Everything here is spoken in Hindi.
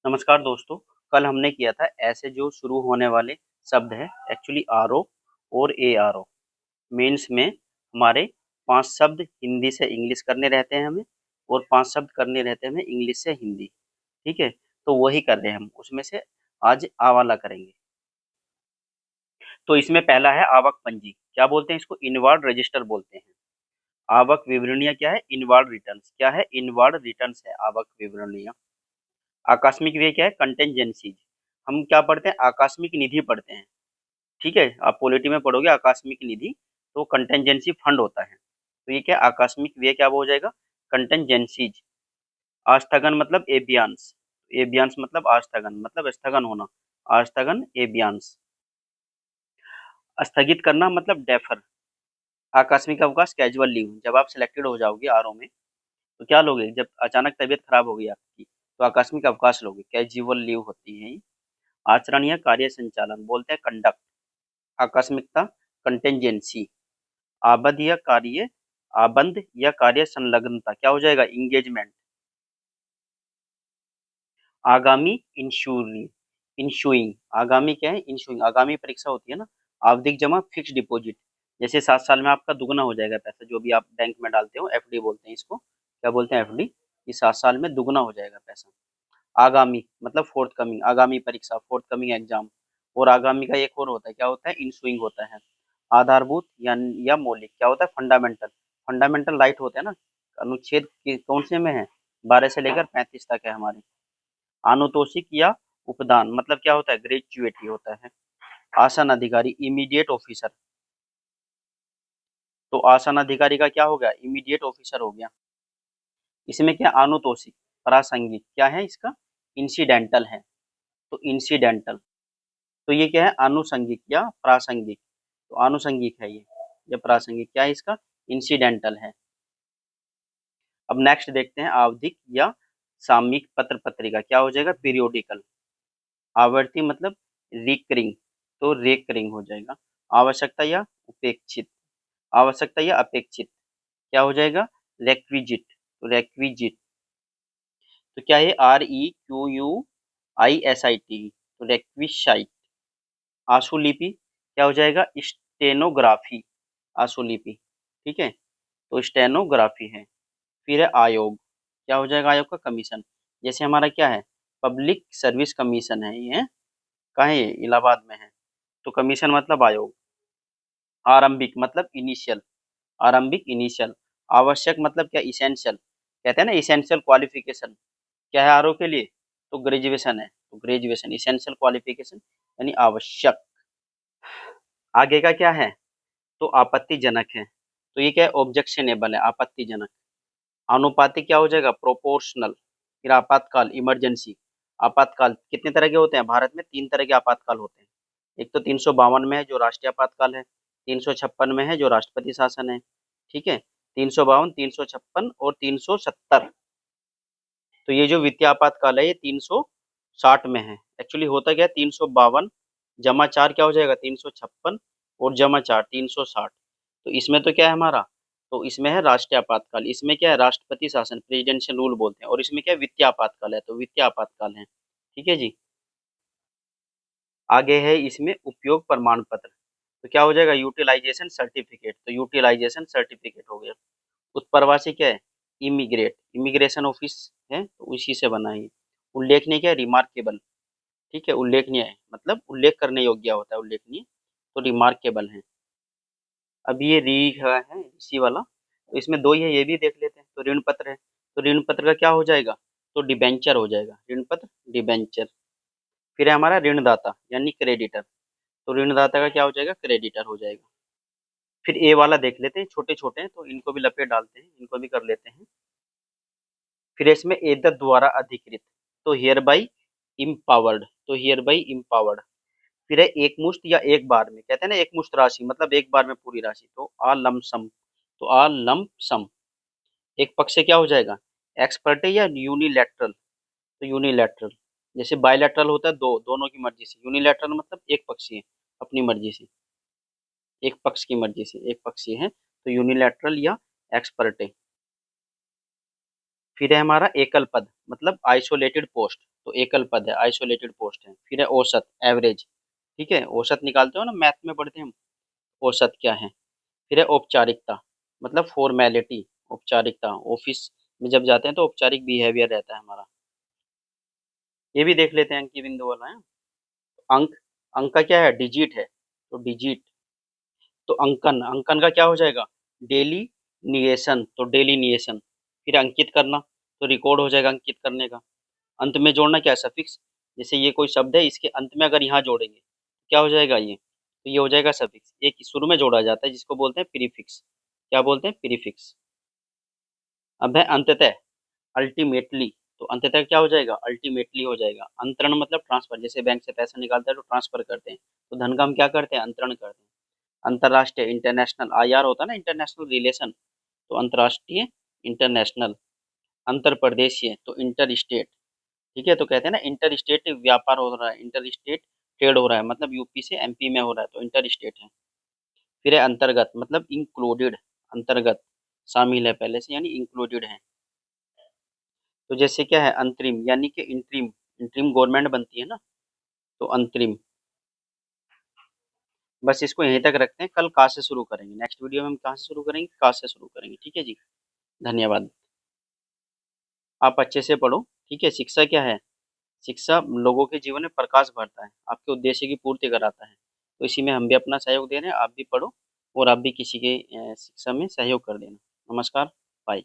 नमस्कार दोस्तों। कल हमने किया था ऐसे जो शुरू होने वाले शब्द हैं एक्चुअली आरओ और एआरओ। मेंस में हमारे 5 शब्द हिंदी से इंग्लिश करने रहते हैं हमें और 5 शब्द करने रहते हैं हमें इंग्लिश से हिंदी। ठीक है? तो वही कर रहे हैं हम। उसमें से आज आ वाला करेंगे। तो इसमें पहला है आवक पंजी। क्या बोलते हैं इसको? इनवार्ड रजिस्टर बोलते हैं। आवक विवरणियाँ क्या है? Inward returns. क्या है? इनवार्ड रिटर्न्स है आवक विवरणियाँ। आकस्मिक व्यय क्या है? कंटेंजेंसीज। हम क्या पढ़ते हैं? आकस्मिक निधि पढ़ते हैं। ठीक है? आप पॉलिटी में पढ़ोगे आकस्मिक निधि, तो कंटेंजेंसी फंड होता है। तो ये क्या है? आकस्मिक व्यय क्या हो जाएगा? कंटेंजेंसीज। आस्थगन मतलब एबियांस। एबियांस मतलब आस्थगन मतलब स्थगन होना। आस्थगन एबियांस। स्थगित करना मतलब डेफर। आकस्मिक अवकाश कैजुअल लीव। जब आप सिलेक्टेड हो जाओगे आरओ में तो क्या लोगे? जब अचानक तबीयत खराब हो गई आपकी तो आकस्मिक अवकाश लोगे। कैजुअल लीव होती है ये। आचरण या कार्य संचालन बोलते हैं कंडक्ट। आकस्मिकता कंटेंजेंसी। आबद्ध या कार्य आबंध या कार्य संलग्नता क्या हो जाएगा? इंगेजमेंट। आगामी इंश्योरिंग। इंश्योइंग आगामी क्या है? इंश्योइंग आगामी परीक्षा होती है ना। आवधिक जमा फिक्स डिपॉजिट। जैसे 7 साल में आपका दुगना हो जाएगा पैसा जो भी आप बैंक में डालते हो। एफडी बोलते हैं इसको। क्या बोलते हैं? एफडी। ये 7 साल में दुगना हो जाएगा पैसा। आगामी मतलब फोर्थ कमिंग। आगामी परीक्षा फोर्थ कमिंग एग्जाम। और आगामी का एक और होता है। क्या होता है? इंसुइंग होता है। आधारभूत या मौलिक क्या होता है? फंडामेंटल। फंडामेंटल राइट होते हैं ना। अनुच्छेद कौन से में है? 12 से लेकर 35 तक है हमारे। आनुतोषिक या उपदान मतलब क्या होता है? ग्रेचुएटी होता है। आसन अधिकारी इमीडिएट ऑफिसर। तो आसन अधिकारी का क्या हो गया? इमीडिएट ऑफिसर हो गया। इसमें क्या? आनुतोषिक प्रासंगिक क्या है इसका? इंसिडेंटल है। तो इंसिडेंटल। तो ये क्या है? आनुषंगिक या प्रासंगिक। तो आनुषंगिक है ये। या प्रासंगिक क्या है इसका? इंसिडेंटल है। अब नेक्स्ट देखते हैं आवधिक या सामयिक पत्र पत्रिका क्या हो जाएगा? पीरियोडिकल। आवर्ती मतलब रिकरिंग। तो रेकरिंग हो जाएगा। आवश्यकता या उपेक्षित। आवश्यकता या अपेक्षित क्या हो जाएगा? रेक्विजिट। तो रेक्विजिट। तो क्या है? REQUISIT। तो रेक्विसाइट। आशुलिपि क्या हो जाएगा? स्टेनोग्राफी। आशुलिपि। ठीक है? तो स्टेनोग्राफी है। फिर है आयोग। क्या हो जाएगा? आयोग का कमीशन। जैसे हमारा क्या है? पब्लिक सर्विस कमीशन है ये। कहाँ है ये? इलाहाबाद में है। तो कमीशन मतलब आयोग। आरंभिक मतलब इनिशियल। आरंभिक इनिशियल। आवश्यक मतलब क्या? इसेंशियल। कहते हैं ना इसेंशियल क्वालिफिकेशन। क्या है आरओ के लिए? तो ग्रेजुएशन है। तो ग्रेजुएशन इसेंशियल क्वालिफिकेशन यानी आवश्यक। आगे का क्या है? तो आपत्तिजनक है। तो ये क्या है? ऑब्जेक्शनेबल है। आपत्तिजनक। आनुपातिक क्या हो जाएगा? प्रोपोर्शनल। फिर आपातकाल इमरजेंसी। आपातकाल कितने तरह के होते हैं? भारत में 3 तरह के आपातकाल होते हैं। एक तो 352 में है जो राष्ट्रीय आपातकाल है। 356 में है जो राष्ट्रपति शासन है। ठीक है? 352, 356 और 370। तो ये जो वित्तीय आपातकाल है ये 360 में है। एक्चुअली होता क्या है? 352 जमा 4 क्या हो जाएगा? 356 और जमा 4 360। तो इसमें तो क्या है हमारा? तो इसमें है राष्ट्रीय आपातकाल। इसमें क्या है? राष्ट्रपति शासन प्रेसिडेंशियल रूल बोलते हैं। और इसमें क्या है? वित्तीय आपातकाल है। तो वित्तीय आपातकाल है। ठीक है जी। आगे है इसमें उपयोग प्रमाण पत्र। तो क्या हो जाएगा? Utilization certificate. तो यूटिलाइजेशन सर्टिफिकेट हो गया। उत्प्रवासी क्या है? इमिग्रेट। इमिग्रेशन ऑफिस है तो उसी से बना है ये। उल्लेखनीय क्या है? रिमार्केबल। ठीक है? उल्लेखनीय है मतलब उल्लेख करने योग्य होता है। उल्लेखनीय तो रिमार्केबल है। अब ये री है इसी वाला। तो इसमें दो ही है ये भी देख लेते हैं। तो ऋण पत्र है। तो ऋण पत्र का क्या हो जाएगा? तो डिबेंचर हो जाएगा। ऋण पत्र डिबेंचर। फिर है हमारा ऋणदाता यानी क्रेडिटर। तो ऋणदाता का क्या हो जाएगा? क्रेडिटर हो जाएगा। फिर ए वाला देख लेते हैं। छोटे छोटे हैं तो इनको भी लपेट डालते हैं। इनको भी कर लेते हैं। फिर इसमें एतद द्वारा अधिकृत। तो हियर बाई इम्पावर्ड। तो हियर बाई इम्पावर्ड। फिर है एक मुश्त या एक बार में। कहते हैं ना एक मुश्त राशि मतलब एक बार में पूरी राशि। तो आ लमसम। तो आ लंप सम। एक पक्ष से क्या हो जाएगा? एक्सपर्टे या यूनिलैटरल। तो यूनिलैटरल। जैसे बायलैटरल होता है दो दोनों की मर्जी से। यूनिलैटरल मतलब एक पक्षीय अपनी मर्जी से। एक पक्ष की मर्जी से एक पक्षीय है। तो यूनिलैटरल या एक्सपर्टे। फिर है हमारा एकल पद, मतलब आइसोलेटेड पोस्ट, तो एकल पद है, आइसोलेटेड पोस्ट है। फिर है औसत, एवरेज, ठीक है, औसत निकालते हो ना, मैथ में पढ़ते हैं हम, औसत क्या है। फिर है औपचारिकता, मतलब फॉर्मेलिटी, औपचारिकता, ऑफिस में जब जाते हैं तो औपचारिक बिहेवियर रहता है हमारा। ये भी देख लेते हैं, अंकी बिंदु वाला है। अंक, अंक का क्या है, डिजिट है, तो डिजिट। तो अंकन, अंकन का क्या हो जाएगा, डेली निएशन, तो डेली निएशन। फिर अंकित करना, तो रिकॉर्ड हो जाएगा अंकित करने का। अंत में जोड़ना क्या है, सफिक्स, जैसे ये कोई शब्द है, इसके अंत में अगर यहाँ जोड़ेंगे क्या हो जाएगा ये, तो ये हो जाएगा सफिक्स। एक शुरू में जोड़ा जाता है जिसको बोलते हैं प्रीफिक्स। क्या बोलते हैं, प्रीफिक्स। अब है अंततः, अल्टीमेटली, तो अंततः क्या हो जाएगा, अल्टीमेटली हो जाएगा। अंतरण मतलब ट्रांसफर, जैसे बैंक से पैसा निकालते हैं तो ट्रांसफर करते हैं, तो धन का हम क्या करते हैं, अंतरण करते हैं। अंतर्राष्ट्रीय, इंटरनेशनल, आईआर होता है ना, इंटरनेशनल रिलेशन, तो अंतर्राष्ट्रीय, इंटरनेशनल। अंतर प्रदेशीय, तो इंटर स्टेट, ठीक है, तो कहते हैं ना इंटर स्टेट व्यापार हो रहा है, इंटर स्टेट ट्रेड हो रहा है, मतलब यूपी से एमपी में हो रहा है, तो इंटर स्टेट है। फिर है अंतर्गत, मतलब इंक्लूडेड, अंतर्गत, शामिल है पहले से, यानी इंक्लूडेड है। तो जैसे क्या है, अंतरिम, यानी कि इंटरिम, इंटरिम गवर्नमेंट बनती है ना, तो अंतरिम। बस इसको यहीं तक रखते हैं, कल का से शुरू करेंगे, नेक्स्ट वीडियो में हम कहाँ से शुरू करेंगे, का से शुरू करेंगे, ठीक है जी। धन्यवाद। आप अच्छे से पढ़ो, ठीक है। शिक्षा क्या है, शिक्षा लोगों के जीवन में प्रकाश भरता है, आपके उद्देश्य की पूर्ति कराता है। तो इसी में हम भी अपना सहयोग दे रहे हैं, आप भी पढ़ो और आप भी किसी के शिक्षा में सहयोग कर देना। नमस्कार, बाय।